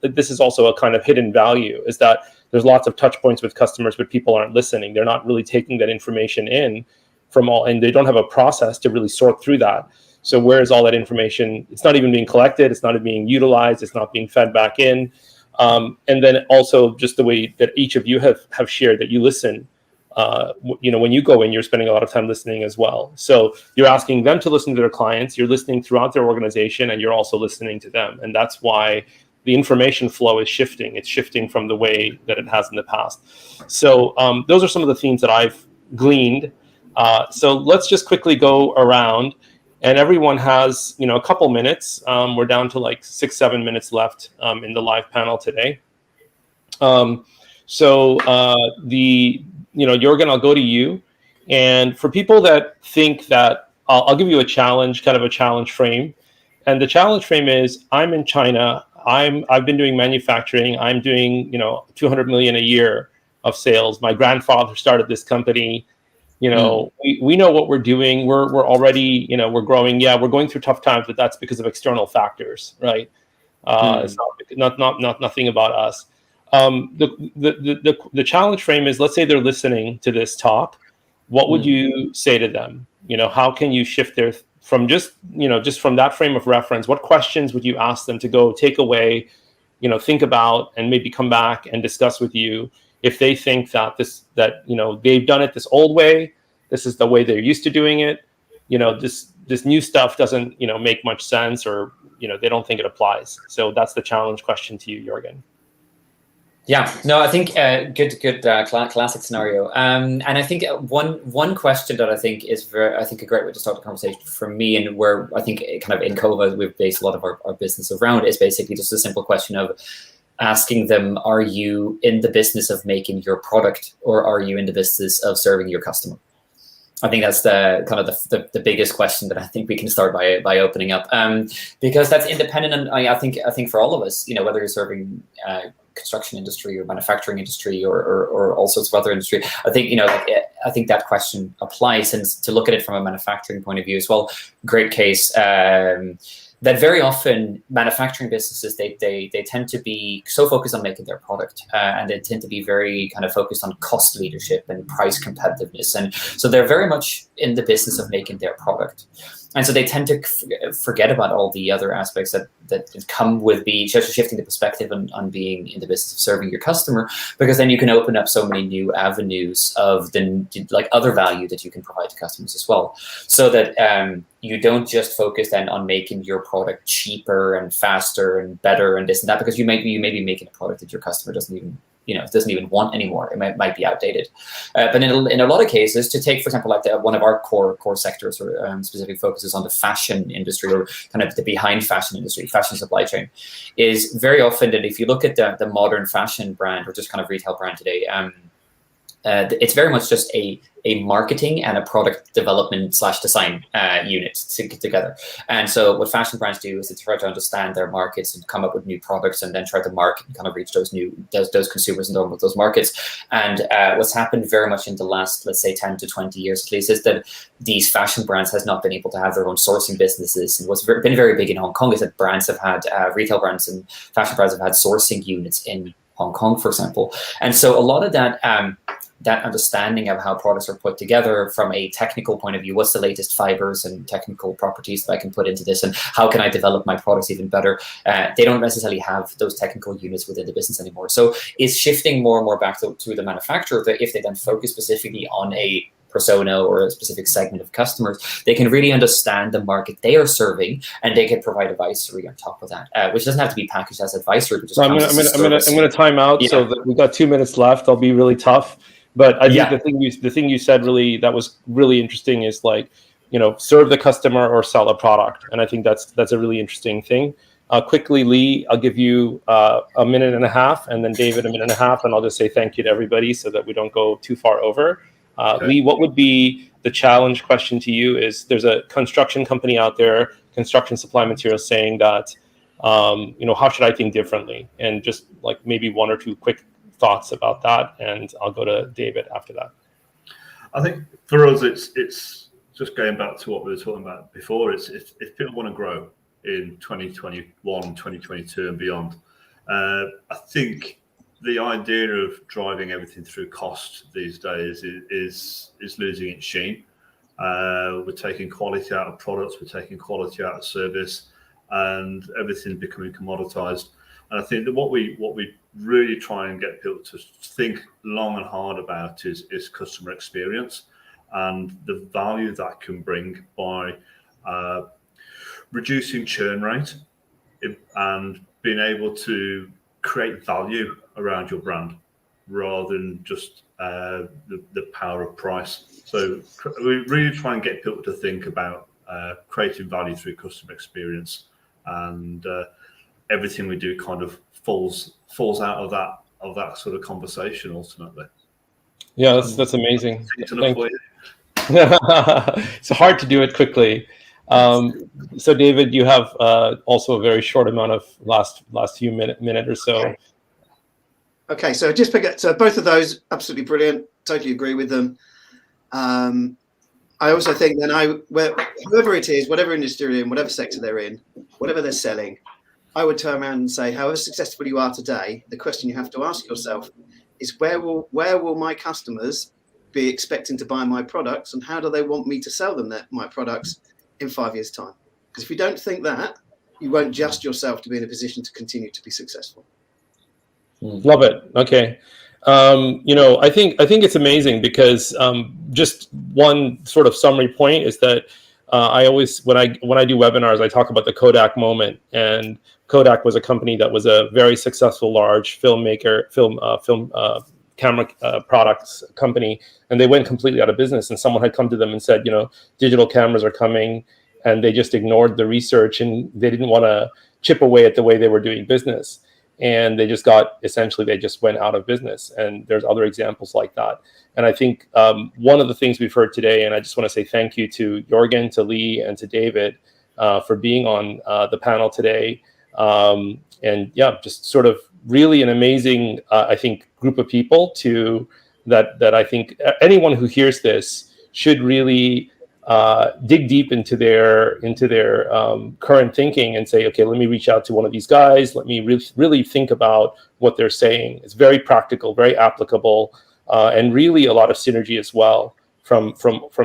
this is also a kind of hidden value, is that there's lots of touch points with customers, but people aren't listening. They're not really taking that information in and they don't have a process to really sort through that. So where is all that information? It's not even being collected. It's not being utilized. It's not being fed back in. And then also just the way that each of you have shared that you listen. When you go in, you're spending a lot of time listening as well. So you're asking them to listen to their clients, you're listening throughout their organization, and you're also listening to them. And that's why the information flow is shifting. It's shifting from the way that it has in the past. So those are some of the themes that I've gleaned. So let's just quickly go around, and everyone has, a couple minutes. We're down to like 6-7 minutes left in the live panel today. Jorgen, I'll go to you. And for people that think that, I'll give you a challenge, kind of a challenge frame. And the challenge frame is, I'm in China. I've been doing manufacturing. I'm doing, 200 million a year of sales. My grandfather started this company. We know what we're doing. We're already, we're growing. Yeah, we're going through tough times, but that's because of external factors, right? It's not nothing about us. The challenge frame is, let's say they're listening to this talk. What would you say to them? How can you shift from just from that frame of reference, what questions would you ask them to go take away, think about, and maybe come back and discuss with you if they think that they've done it this old way, this is the way they're used to doing it, this new stuff doesn't make much sense, or they don't think it applies. So that's the challenge question to you, Jürgen. Yeah, no, I think good classic scenario. And I think one question that I think is a great way to start the conversation for me, and where I think kind of in COVID we've based a lot of our business around, is basically just a simple question of asking them, are you in the business of making your product, or are you in the business of serving your customer? I think that's the kind of the biggest question that I think we can start by opening up, because that's independent. And I think for all of us, whether you're serving construction industry or manufacturing industry or all sorts of other industry, I think I think that question applies. And to look at it from a manufacturing point of view as well, great case. That very often manufacturing businesses, they tend to be so focused on making their product, and they tend to be very kind of focused on cost leadership and price competitiveness. And so they're very much in the business of making their product. And so they tend to forget about all the other aspects that come with just shifting the perspective on being in the business of serving your customer, because then you can open up so many new avenues of other value that you can provide to customers as well. So that you don't just focus then on making your product cheaper and faster and better and this and that, because you may be making a product that your customer doesn't even want anymore. It might be outdated. But in a lot of cases, to take, for example, like one of our core sectors or specific focuses on the fashion industry, or kind of the behind fashion industry, fashion supply chain, is very often that if you look at the modern fashion brand or just kind of retail brand today, it's very much just a marketing and a product development / design unit together. And so what fashion brands do is they try to understand their markets and come up with new products, and then try to market and kind of reach those consumers and those markets. And what's happened very much in the last, let's say, 10 to 20 years at least, is that these fashion brands has not been able to have their own sourcing businesses. And what's been very big in Hong Kong is that brands have had retail brands and fashion brands have had sourcing units in Hong Kong, for example. And so a lot of that understanding of how products are put together from a technical point of view, what's the latest fibers and technical properties that I can put into this, and how can I develop my products even better? They don't necessarily have those technical units within the business anymore. So it's shifting more and more back to the manufacturer, that if they then focus specifically on a persona or a specific segment of customers, they can really understand the market they are serving, and they can provide advisory on top of that, which doesn't have to be packaged as advisory. But just I'm going to time out. Yeah. So that we've got 2 minutes left. I'll be really tough. But I think the thing you said that was really interesting is serve the customer or sell a product. And I think that's a really interesting thing. Quickly, Lee, I'll give you a minute and a half, and then David a minute and a half, and I'll just say thank you to everybody so that we don't go too far over. Okay. Lee, what would be the challenge question to you? Is there's a construction company out there, construction supply materials, saying that, how should I think differently? And just maybe one or two quick thoughts about that, and I'll go to David after that. I think for us, it's just going back to what we were talking about before. It's if people want to grow in 2021, 2022 and beyond, I think the idea of driving everything through cost these days is losing its sheen. We're taking quality out of products, we're taking quality out of service, and everything's becoming commoditized. And I think that what we really try and get people to think long and hard about is customer experience and the value that can bring by reducing churn rate and being able to create value around your brand rather than just the power of price. So we really try and get people to think about creating value through customer experience, and everything we do kind of falls out of that sort of conversation ultimately. Yeah, that's amazing. It's hard to do it quickly. So David, you have also a very short amount of last few minute or so. Okay, so just pick up. So both of those absolutely brilliant. Totally agree with them. I also think then whoever it is, whatever industry they're in, whatever sector they're in, whatever they're selling, I would turn around and say, however successful you are today, the question you have to ask yourself is where will my customers be expecting to buy my products, and how do they want me to sell them my products in 5 years' time? Because if you don't think that, you won't adjust yourself to be in a position to continue to be successful. Love it. Okay. I think it's amazing because just one sort of summary point is that I always, when I do webinars, I talk about the Kodak moment, and Kodak was a company that was a very successful, large film camera products company, and they went completely out of business. And someone had come to them and said, digital cameras are coming, and they just ignored the research, and they didn't want to chip away at the way they were doing business. And they just went out of business. And there's other examples like that. And I think one of the things we've heard today, and I just want to say thank you to Jorgen, to Lee, and to David for being on the panel today. And yeah, just sort of really an amazing, I think, group of people that I think anyone who hears this should really dig deep into their current thinking and say, okay, let me reach out to one of these guys. Let me really think about what they're saying. It's very practical, very applicable, and really a lot of synergy as well from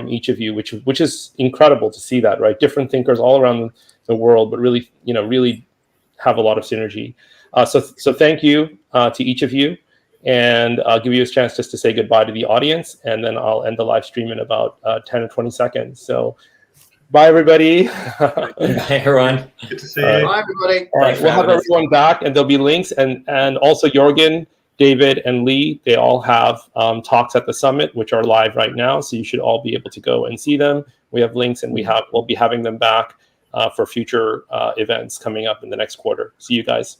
each of you, which is incredible to see that, right? Different thinkers all around the world, but really have a lot of synergy. So thank you to each of you. And I'll give you a chance just to say goodbye to the audience, and then I'll end the live stream in about 10 or 20 seconds. So bye, everybody. Bye, everyone. Good to see you. Bye, everybody. All right, we'll have everyone back, and there'll be links. And also Jorgen, David, and Lee, they all have talks at the summit, which are live right now. So you should all be able to go and see them. We have links, and we'll be having them back for future events coming up in the next quarter. See you guys.